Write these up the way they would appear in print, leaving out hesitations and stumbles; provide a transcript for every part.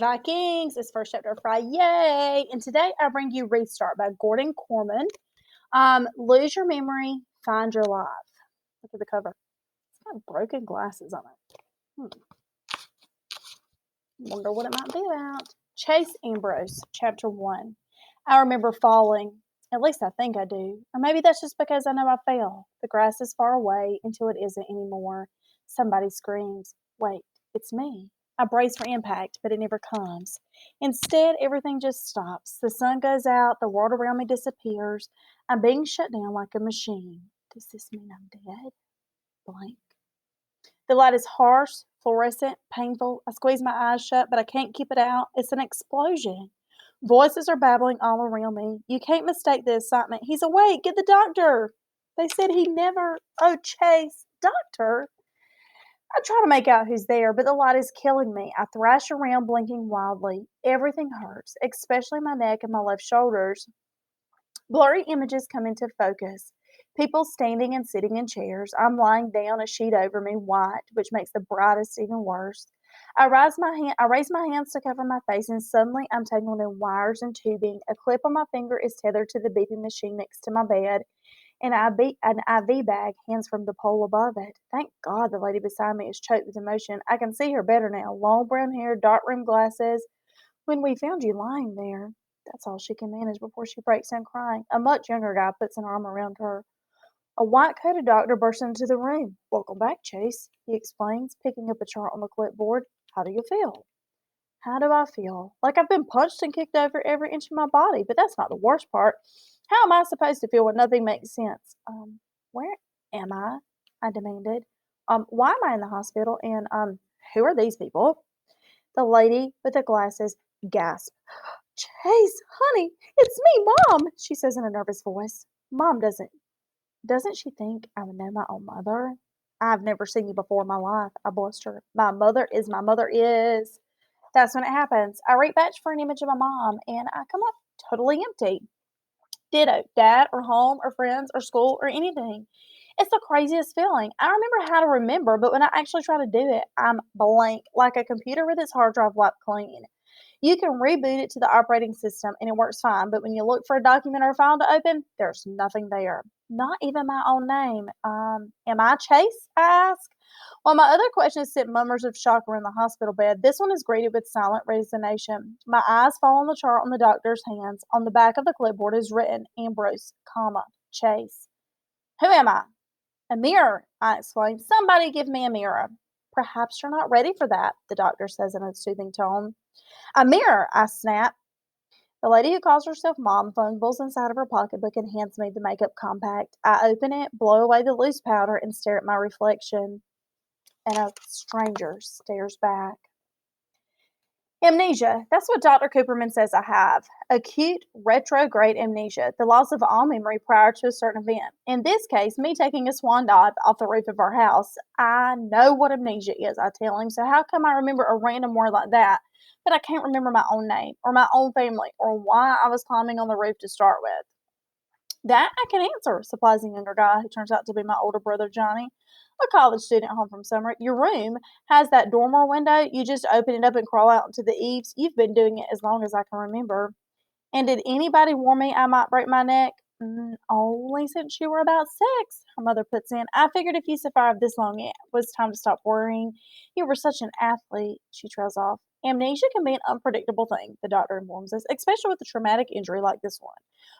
Vikings is first chapter of Yay! And today I bring you Restart by Gordon Korman. Lose your memory, find your life. Look at the cover. It's got broken glasses on it. Wonder what it might be about. Chase Ambrose, chapter 1. I remember falling. At least I think I do. Or maybe that's just because I know I fell. The grass is far away until it isn't anymore. Somebody screams, "Wait, it's me." I brace for impact, but it never comes. Instead, everything just stops. The sun goes out, the world around me disappears. I'm being shut down like a machine. Does this mean I'm dead? Blank. The light is harsh, fluorescent, painful. I squeeze my eyes shut, but I can't keep it out. It's an explosion. Voices are babbling all around me. You can't mistake the excitement. He's awake. Get the doctor. They said he never. Oh, Chase. Doctor? I try to make out who's there, but the light is killing me. I thrash around, blinking wildly. Everything hurts, especially my neck and my left shoulders. Blurry images come into focus. People standing and sitting in chairs. I'm lying down, a sheet over me, white, which makes the brightest even worse. I raise my hands to cover my face, and suddenly I'm tangled in wires and tubing. A clip on my finger is tethered to the beeping machine next to my bed, and an IV bag hangs from the pole above it. Thank God the lady beside me is choked with emotion. I can see her better now. Long brown hair, dark rimmed glasses. When we found you lying there, that's all she can manage before she breaks down crying. A much younger guy puts an arm around her. A white-coated doctor bursts into the room. "Welcome back, Chase," he explains, picking up a chart on the clipboard. "How do you feel?" How do I feel? Like I've been punched and kicked over every inch of my body, but that's not the worst part. How am I supposed to feel when nothing makes sense? Where am I? I demanded. Why am I in the hospital? And, who are these people? The lady with the glasses gasped. "Chase, honey, it's me, Mom," she says in a nervous voice. Mom doesn't she think I would know my own mother? "I've never seen you before in my life," I bluster. My mother is. That's when it happens. I reach for an image of my mom and I come up totally empty. Ditto, dad or home or friends or school or anything. It's the craziest feeling. I remember how to remember, but when I actually try to do it, I'm blank, like a computer with its hard drive wiped clean. You can reboot it to the operating system and it works fine, but when you look for a document or a file to open, there's nothing there. Not even my own name. Am I Chase? I ask. While my other questions sent murmurs of shock around the hospital bed, this one is greeted with silent resignation. My eyes fall on the chart on the doctor's hands. On the back of the clipboard is written Ambrose, comma, Chase. Who am I? A mirror, I exclaim. Somebody give me a mirror. Perhaps you're not ready for that, the doctor says in a soothing tone. A mirror, I snap. The lady who calls herself Mom fumbles inside of her pocketbook and hands me the makeup compact. I open it, blow away the loose powder, and stare at my reflection. And a stranger stares back. Amnesia. That's what Dr. Cooperman says I have. Acute retrograde amnesia, the loss of all memory prior to a certain event. In this case, me taking a swan dive off the roof of our house. I know what amnesia is, I tell him, so how come I remember a random word like that, but I can't remember my own name, or my own family, or why I was climbing on the roof to start with? That I can answer, supplies the younger guy, who turns out to be my older brother, Johnny, a college student home from summer. Your room has that dormer window. You just open it up and crawl out into the eaves. You've been doing it as long as I can remember. And did anybody warn me I might break my neck? Only since you were about 6, her mother puts in. I figured if you survived this long, it was time to stop worrying. You were such an athlete, she trails off. Amnesia can be an unpredictable thing, the doctor informs us, especially with a traumatic injury like this one.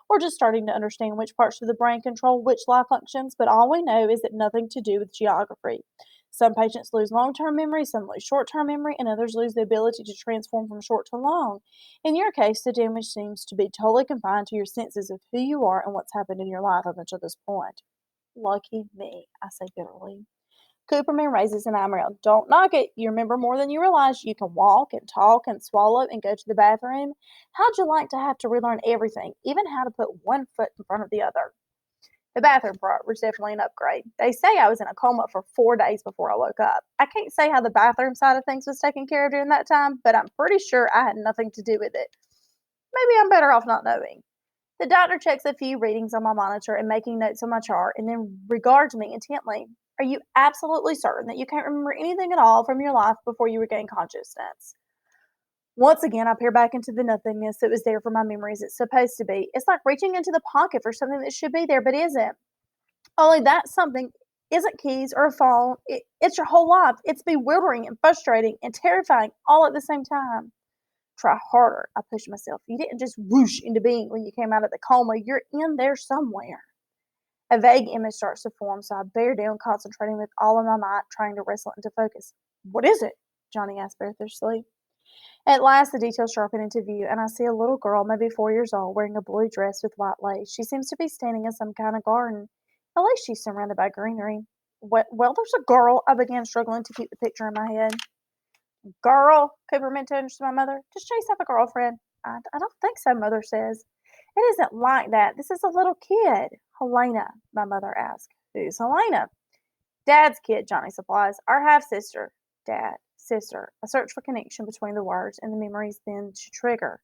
We're just starting to understand which parts of the brain control which life functions, but all we know is that nothing to do with geography. Some patients lose long term memory, some lose short term memory, and others lose the ability to transform from short to long. In your case, the damage seems to be totally confined to your senses of who you are and what's happened in your life up until this point. Lucky me, I say bitterly. Cooperman raises an eyebrow. Don't knock it. You remember more than you realize. You can walk and talk and swallow and go to the bathroom. How'd you like to have to relearn everything, even how to put one foot in front of the other? The bathroom part was definitely an upgrade. They say I was in a coma for 4 days before I woke up. I can't say how the bathroom side of things was taken care of during that time, but I'm pretty sure I had nothing to do with it. Maybe I'm better off not knowing. The doctor checks a few readings on my monitor and making notes on my chart and then regards me intently. Are you absolutely certain that you can't remember anything at all from your life before you regain consciousness? Once again, I peer back into the nothingness that was there for my memories. It's supposed to be. It's like reaching into the pocket for something that should be there but isn't. Only that something isn't keys or a phone. It's your whole life. It's bewildering and frustrating and terrifying all at the same time. Try harder, I pushed myself. You didn't just whoosh into being when you came out of the coma. You're in there somewhere. A vague image starts to form, so I bear down, concentrating with all of my might, trying to wrestle it into focus. What is it? Johnny asked breathlessly. At last, the details sharpen into view, and I see a little girl, maybe 4 years old, wearing a blue dress with white lace. She seems to be standing in some kind of garden. At least she's surrounded by greenery. Well, there's a girl. I began struggling to keep the picture in my head. Girl, Cooper meant to interest my mother. Does Chase have a girlfriend? I don't think so, Mother says. It isn't like that. This is a little kid. Helena, my mother asked. Who's Helena? Dad's kid, Johnny supplies. Our half sister. Dad, sister. I search for connection between the words and the memories then to trigger.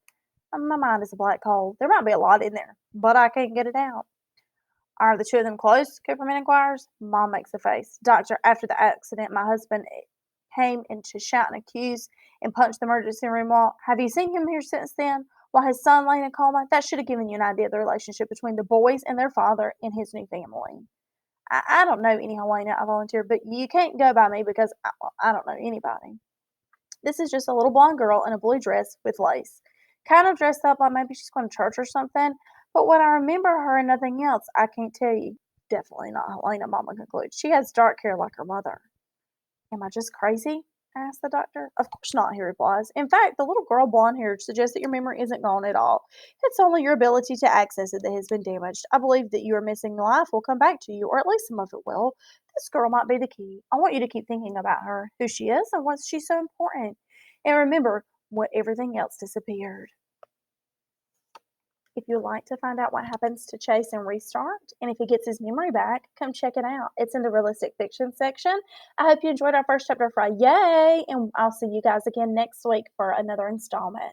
My mind is a black hole. There might be a lot in there, but I can't get it out. Are the two of them close? Cooperman inquires. Mom makes a face. Doctor, after the accident, my husband came in to shout and accuse and punch the emergency room wall. Have you seen him here since then? While his son lay in a coma? That should have given you an idea of the relationship between the boys and their father and his new family. I don't know any Helena, I volunteered, but you can't go by me because I don't know anybody. This is just a little blonde girl in a blue dress with lace. Kind of dressed up like maybe she's going to church or something. But when I remember her and nothing else, I can't tell you. Definitely not Helena, Mama concludes. She has dark hair like her mother. Am I just crazy? Asked the doctor. Of course not, he replies. In fact, the little girl blonde haired suggests that your memory isn't gone at all. It's only your ability to access it that has been damaged. I believe that you are missing life will come back to you, or at least some of it will. This girl might be the key. I want you to keep thinking about her, who she is, and why she's so important. And remember, what everything else disappeared. If you'd like to find out what happens to Chase in Restart, and if he gets his memory back, come check it out. It's in the realistic fiction section. I hope you enjoyed our first chapter for Yay! And I'll see you guys again next week for another installment.